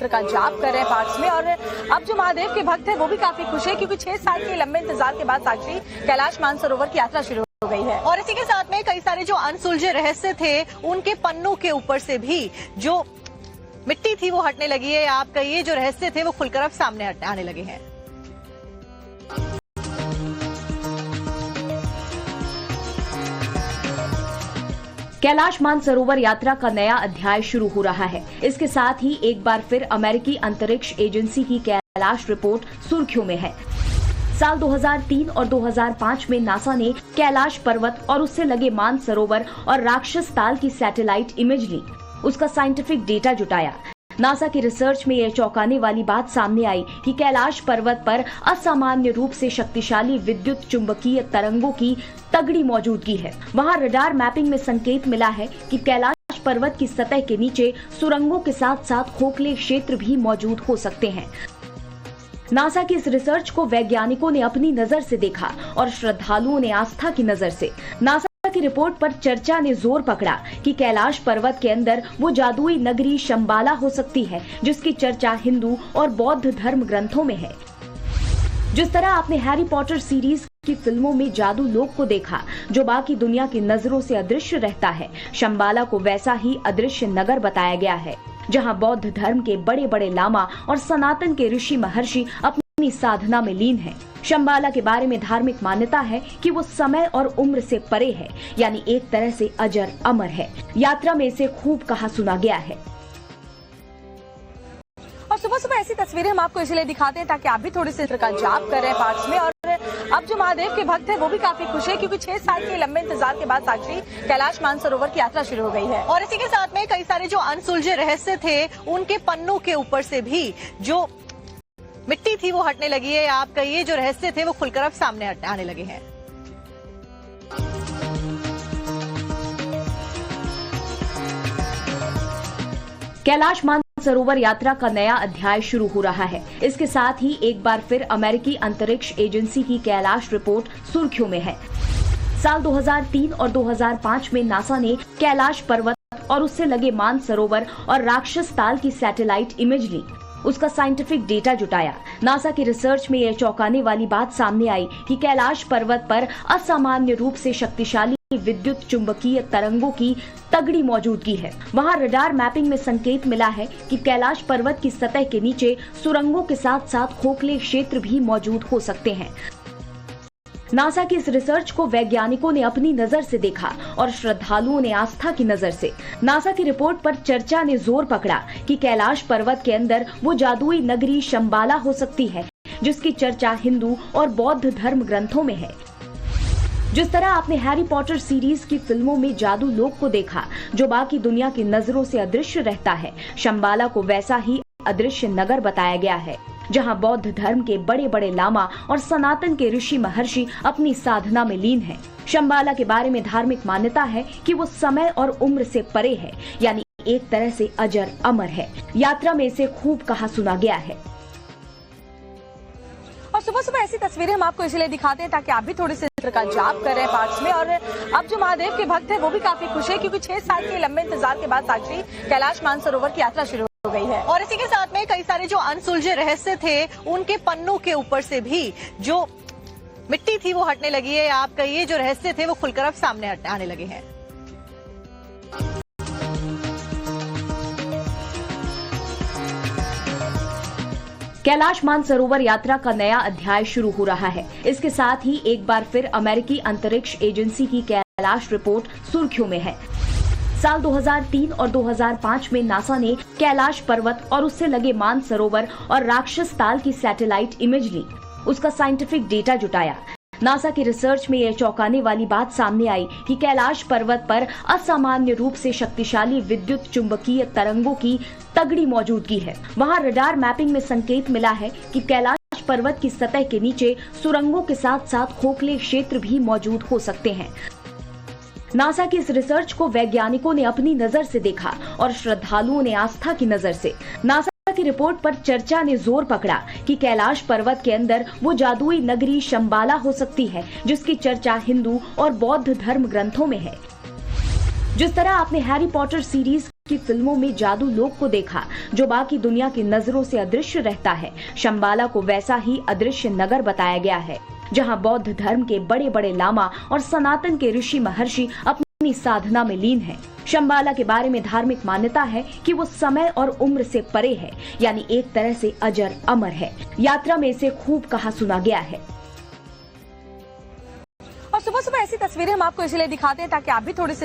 मंत्र का जाप कर रहे हैं पार्क्स में। और अब जो महादेव के भक्त हैं वो भी काफी खुश है, क्योंकि 6 साल के लंबे इंतजार के बाद साक्षी कैलाश मानसरोवर की यात्रा शुरू हो गई है। और इसी के साथ में कई सारे जो अनसुलझे रहस्य थे उनके पन्नों के ऊपर से भी जो मिट्टी थी वो हटने लगी है। आप कहिए जो रहस्य थे वो खुलकर अब सामने आने लगे हैं। कैलाश मानसरोवर यात्रा का नया अध्याय शुरू हो रहा है। इसके साथ ही एक बार फिर अमेरिकी अंतरिक्ष एजेंसी की कैलाश रिपोर्ट सुर्खियों में है। साल 2003 और 2005 में नासा ने कैलाश पर्वत और उससे लगे मानसरोवर और राक्षस ताल की सैटेलाइट इमेज ली। उसका साइंटिफिक डेटा जुटाया। नासा की रिसर्च में यह चौंकाने वाली बात सामने आई कि कैलाश पर्वत पर असामान्य रूप से शक्तिशाली विद्युत चुंबकीय तरंगों की तगड़ी मौजूदगी है। वहां रडार मैपिंग में संकेत मिला है कि कैलाश पर्वत की सतह के नीचे सुरंगों के साथ साथ खोखले क्षेत्र भी मौजूद हो सकते हैं। नासा की इस रिसर्च को वैज्ञानिकों ने अपनी नजर से देखा और श्रद्धालुओं ने आस्था की नजर से। नासा की रिपोर्ट पर चर्चा ने जोर पकड़ा कि कैलाश पर्वत के अंदर वो जादुई नगरी शंबाला हो सकती है जिसकी चर्चा हिंदू और बौद्ध धर्म ग्रंथों में है। जिस तरह आपने हैरी पॉटर सीरीज की फिल्मों में जादू लोक को देखा जो बाकी दुनिया की नजरों से अदृश्य रहता है, शंबाला को वैसा ही अदृश्य नगर बताया गया है जहां बौद्ध धर्म के बड़े बड़े लामा और सनातन के ऋषि महर्षि अपनी साधना में लीन हैं। शंबाला के बारे में धार्मिक मान्यता है कि वो समय और उम्र से परे है, यानी एक तरह से अजर अमर है। यात्रा में इसे खूब कहा सुना गया है। और सुबह सुबह ऐसी तस्वीरें हम आपको इसलिए दिखाते हैं ताकि आप भी थोड़ी सी मंत्र का जाप कर रहे हैं पार्क्स में। और अब जो महादेव के भक्त हैं वो भी काफी खुश है, क्योंकि 6 साल के लंबे इंतजार के बाद साक्षी कैलाश मानसरोवर की यात्रा शुरू हो गई है। और इसी के साथ में कई सारे जो अनसुलझे रहस्य थे उनके पन्नों के ऊपर से भी जो मिट्टी थी वो हटने लगी है। आप कहिए जो रहस्य थे वो खुलकर अब सामने आने लगे हैं। कैलाश मानसरोवर यात्रा का नया अध्याय शुरू हो रहा है। इसके साथ ही एक बार फिर अमेरिकी अंतरिक्ष एजेंसी की कैलाश रिपोर्ट सुर्खियों में है। साल 2003 और 2005 में नासा ने कैलाश पर्वत और उससे लगे मानसरोवर और राक्षस ताल की सैटेलाइट इमेज ली। उसका साइंटिफिक डेटा जुटाया। नासा की रिसर्च में यह चौंकाने वाली बात सामने आई कि कैलाश पर्वत पर असामान्य रूप से शक्तिशाली विद्युत चुंबकीय तरंगों की तगड़ी मौजूदगी है। वहां रडार मैपिंग में संकेत मिला है कि कैलाश पर्वत की सतह के नीचे सुरंगों के साथ साथ खोखले क्षेत्र भी मौजूद हो सकते हैं। नासा की इस रिसर्च को वैज्ञानिकों ने अपनी नजर से देखा और श्रद्धालुओं ने आस्था की नजर से। नासा की रिपोर्ट पर चर्चा ने जोर पकड़ा कि कैलाश पर्वत के अंदर वो जादुई नगरी शंबाला हो सकती है जिसकी चर्चा हिंदू और बौद्ध धर्म ग्रंथों में है। जिस तरह आपने हैरी पॉटर सीरीज की फिल्मों में जादू लोक को देखा जो बाकी दुनिया की नजरों से अदृश्य रहता है, शंबाला को वैसा ही अदृश्य नगर बताया गया है जहां बौद्ध धर्म के बड़े बड़े लामा और सनातन के ऋषि महर्षि अपनी साधना में लीन हैं। शंबाला के बारे में धार्मिक मान्यता है कि वो समय और उम्र से परे है, यानी एक तरह से अजर अमर है। यात्रा में इसे खूब कहा सुना गया है। और सुबह सुबह ऐसी तस्वीरें हम आपको इसलिए दिखाते हैं ताकि आप भी थोड़ी सी मंत्र का जाप कर रहे हैं पार्क्स में। और अब जो महादेव के भक्त हैं वो भी काफी खुश है, क्योंकि 6 साल के लंबे इंतजार के बाद साक्षी कैलाश मानसरोवर की यात्रा शुरू हो गई है। और इसी के साथ में कई सारे जो अनसुलझे रहस्य थे उनके पन्नों के ऊपर से भी जो मिट्टी थी वो हटने लगी है। आप कहिए जो रहस्य थे वो खुलकर अब सामने आने लगे हैं। कैलाश मानसरोवर यात्रा का नया अध्याय शुरू हो रहा है। इसके साथ ही एक बार फिर अमेरिकी अंतरिक्ष एजेंसी की कैलाश रिपोर्ट सुर्खियों में है। साल 2003 और 2005 में नासा ने कैलाश पर्वत और उससे लगे मानसरोवर और राक्षस ताल की सैटेलाइट इमेज ली। उसका साइंटिफिक डेटा जुटाया। नासा की रिसर्च में यह चौंकाने वाली बात सामने आई कि कैलाश पर्वत पर असामान्य रूप से शक्तिशाली विद्युत चुंबकीय तरंगों की तगड़ी मौजूदगी है। वहां रडार मैपिंग में संकेत मिला है कि कैलाश पर्वत की सतह के नीचे सुरंगों के साथ साथ खोखले क्षेत्र भी मौजूद हो सकते हैं। नासा की इस रिसर्च को वैज्ञानिकों ने अपनी नजर से देखा और श्रद्धालुओं ने आस्था की नजर से। नासा की रिपोर्ट पर चर्चा ने जोर पकड़ा कि कैलाश पर्वत के अंदर वो जादुई नगरी शंबाला हो सकती है जिसकी चर्चा हिंदू और बौद्ध धर्म ग्रंथों में है। जिस तरह आपने हैरी पॉटर सीरीज की फिल्मों में जादू लोक को देखा जो बाकी दुनिया की नजरों से अदृश्य रहता है, शंबाला को वैसा ही अदृश्य नगर बताया गया है जहां बौद्ध धर्म के बड़े बड़े लामा और सनातन के ऋषि महर्षि अपनी साधना में लीन हैं। शंबाला के बारे में धार्मिक मान्यता है कि वो समय और उम्र से परे है, यानी एक तरह से अजर अमर है। यात्रा में इसे खूब कहा सुना गया है। और सुबह सुबह ऐसी तस्वीरें हम आपको इसलिए दिखाते हैं ताकि आप भी थोड़ी सी